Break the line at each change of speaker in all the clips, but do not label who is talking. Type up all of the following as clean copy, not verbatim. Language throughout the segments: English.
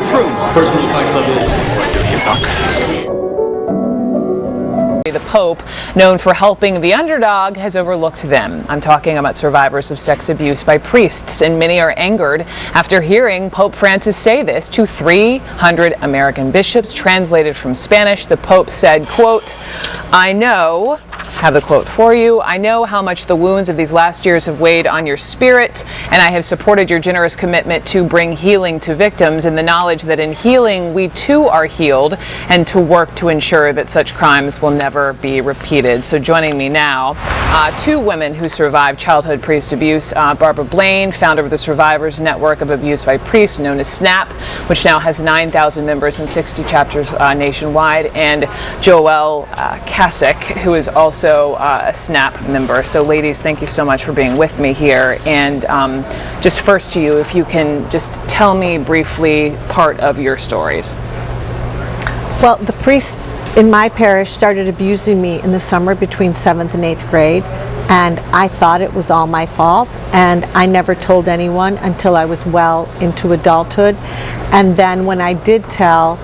true. First rule of Fight Club is, what do you talk?
The Pope, known for helping the underdog, has overlooked them. I'm talking about survivors of sex abuse by priests, and many are angered after hearing Pope Francis say this to 300 American bishops. Translated from Spanish, the Pope said, quote, "I know," have the quote for you, "I know how much the wounds of these last years have weighed on your spirit, and I have supported your generous commitment to bring healing to victims in the knowledge that in healing we too are healed, and to work to ensure that such crimes will never be repeated." So joining me now, two women who survived childhood priest abuse. Barbara Blaine, founder of the Survivors Network of Abuse by Priests, known as SNAP, which now has 9,000 members in 60 chapters nationwide, and Joelle Kasich, who is also a SNAP member. So ladies, thank you so much for being with me here. And just first to you, if you can just tell me briefly part of your stories.
Well, the priest in my parish started abusing me in the summer between 7th and 8th grade, and I thought it was all my fault, and I never told anyone until I was well into adulthood. And then when I did tell,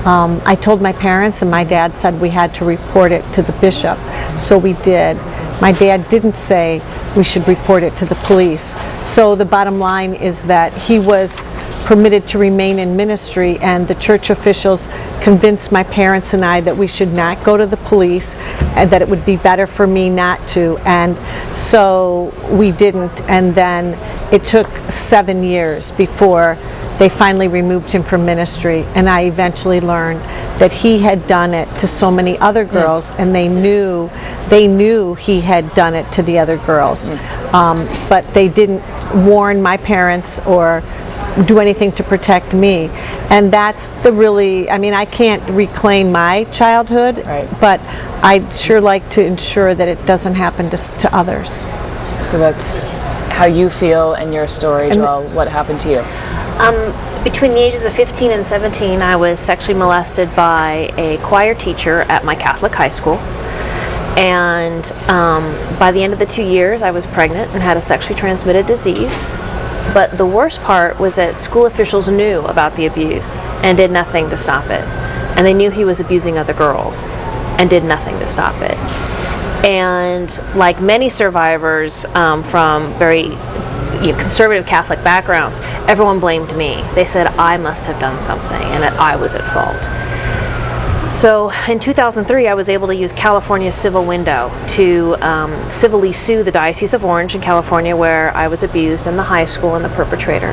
I told my parents, and my dad said we had to report it to the bishop, so we did. My dad didn't say we should report it to the police. So the bottom line is that he was permitted to remain in ministry, and the church officials convinced my parents and I that we should not go to the police and that it would be better for me not to, and so we didn't. And then it took 7 years before they finally removed him from ministry, and I eventually learned that he had done it to so many other girls, and they knew he had done it to the other girls, but they didn't warn my parents or do anything to protect me. And that's I can't reclaim my childhood,
right,
but I'd sure like to ensure that it doesn't happen to others.
So that's how you feel in your story, Joelle. What happened to you?
Between the ages of 15 and 17, I was sexually molested by a choir teacher at my Catholic high school. And by the end of the 2 years, I was pregnant and had a sexually transmitted disease. But the worst part was that school officials knew about the abuse and did nothing to stop it. And they knew he was abusing other girls and did nothing to stop it. And like many survivors from very conservative Catholic backgrounds, everyone blamed me. They said I must have done something and that I was at fault. So in 2003, I was able to use California's civil window to civilly sue the Diocese of Orange in California, where I was abused, and the high school and the perpetrator.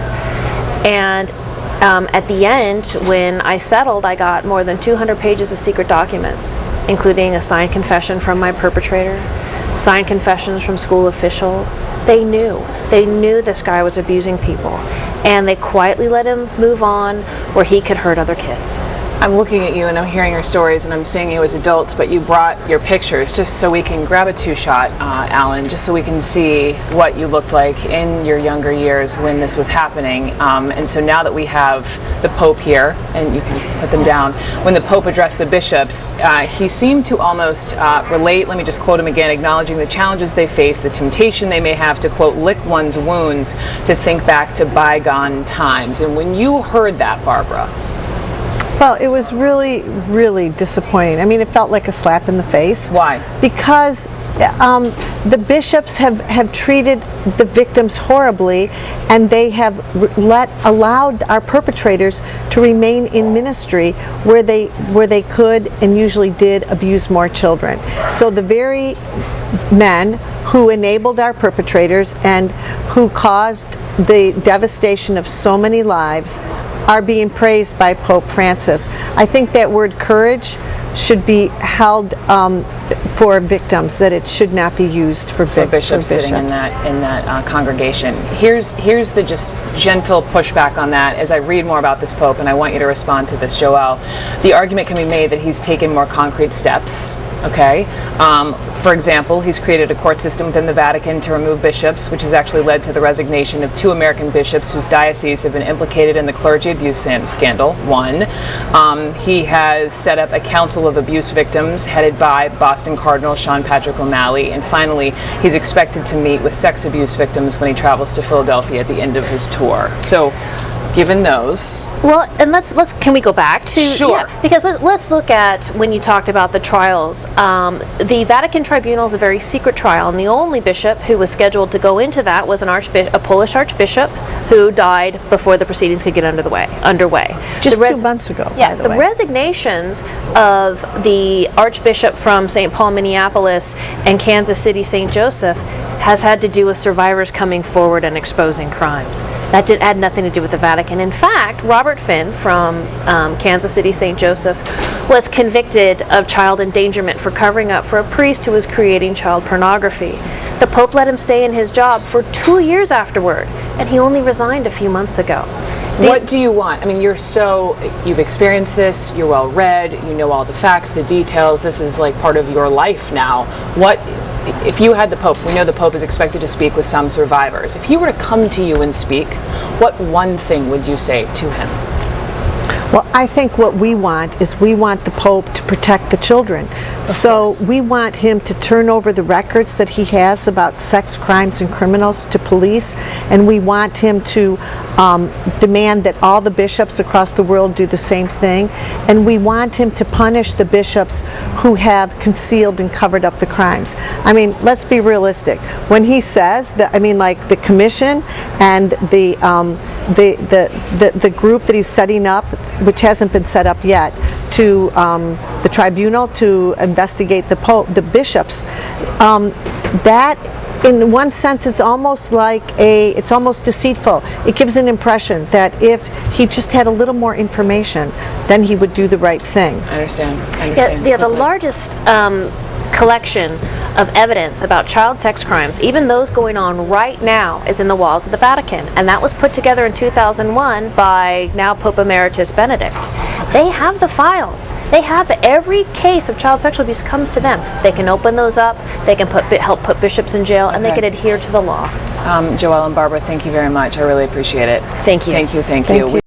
And at the end, when I settled, I got more than 200 pages of secret documents, including a signed confession from my perpetrator, signed confessions from school officials. They knew this guy was abusing people, and they quietly let him move on where he could hurt other kids.
I'm looking at you and I'm hearing your stories and I'm seeing you as adults, but you brought your pictures just so we can grab a two-shot, Alan, just so we can see what you looked like in your younger years when this was happening. And so now that we have the Pope here, and you can put them down, when the Pope addressed the bishops, he seemed to almost relate, let me just quote him again, acknowledging the challenges they face, the temptation they may have to, quote, lick one's wounds, to think back to bygone times. And when you heard that, Barbara,
well, it was really, really disappointing. I mean, it felt like a slap in the face.
Why?
Because the bishops have treated the victims horribly, and they have allowed our perpetrators to remain in ministry where they could and usually did abuse more children. So the very men who enabled our perpetrators and who caused the devastation of so many lives are being praised by Pope Francis. I think that word courage should be held for victims, that it should not be used for
bishops sitting in that congregation. Here's the just gentle pushback on that as I read more about this Pope, and I want you to respond to this, Joelle. The argument can be made that he's taken more concrete steps. Okay. For example, he's created a court system within the Vatican to remove bishops, which has actually led to the resignation of 2 American bishops whose dioceses have been implicated in the clergy abuse scandal. 1. He has set up a council of abuse victims headed by Boston Cardinal Sean Patrick O'Malley. And finally, he's expected to meet with sex abuse victims when he travels to Philadelphia at the end of his tour. So given those.
Well, and let's can we go back to
Sure.
yeah, because let's look at when you talked about the trials. The Vatican Tribunal is a very secret trial, and the only bishop who was scheduled to go into that was a Polish archbishop who died before the proceedings could get underway.
Just
The
2 months ago,
Yeah,
by the way.
resignations of the Archbishop from St. Paul, Minneapolis, and Kansas City, St. Joseph has had to do with survivors coming forward and exposing crimes. That had nothing to do with the Vatican. In fact, Robert Finn from Kansas City, St. Joseph, was convicted of child endangerment for covering up for a priest who was creating child pornography. The Pope let him stay in his job for 2 years afterward, and he only resigned a few months ago.
What do you want? I mean, you've experienced this, you're well read, you know all the facts, the details, this is like part of your life now. If you had the Pope, we know the Pope is expected to speak with some survivors. If he were to come to you and speak, what one thing would you say to him?
Well, I think what we want is we want the Pope to protect the children. So we want him to turn over the records that he has about sex crimes and criminals to police, and we want him to demand that all the bishops across the world do the same thing, and we want him to punish the bishops who have concealed and covered up the crimes. I mean, let's be realistic. When he says that, I mean, like the commission and the group that he's setting up, which hasn't been set up yet, to the tribunal to investigate the bishops, that in one sense it's almost deceitful. It gives an impression that if he just had a little more information, then he would do the right thing.
I understand.
Yeah, the largest collection of evidence about child sex crimes, even those going on right now, is in the walls of the Vatican, and that was put together in 2001 by now Pope Emeritus Benedict. They have the files. They have every case of child sexual abuse comes to them. They can open those up. They can help put bishops in jail, and they can adhere to the law.
Joelle and Barbara, thank you very much. I really appreciate it.
Thank you.
Thank you.
Thank you.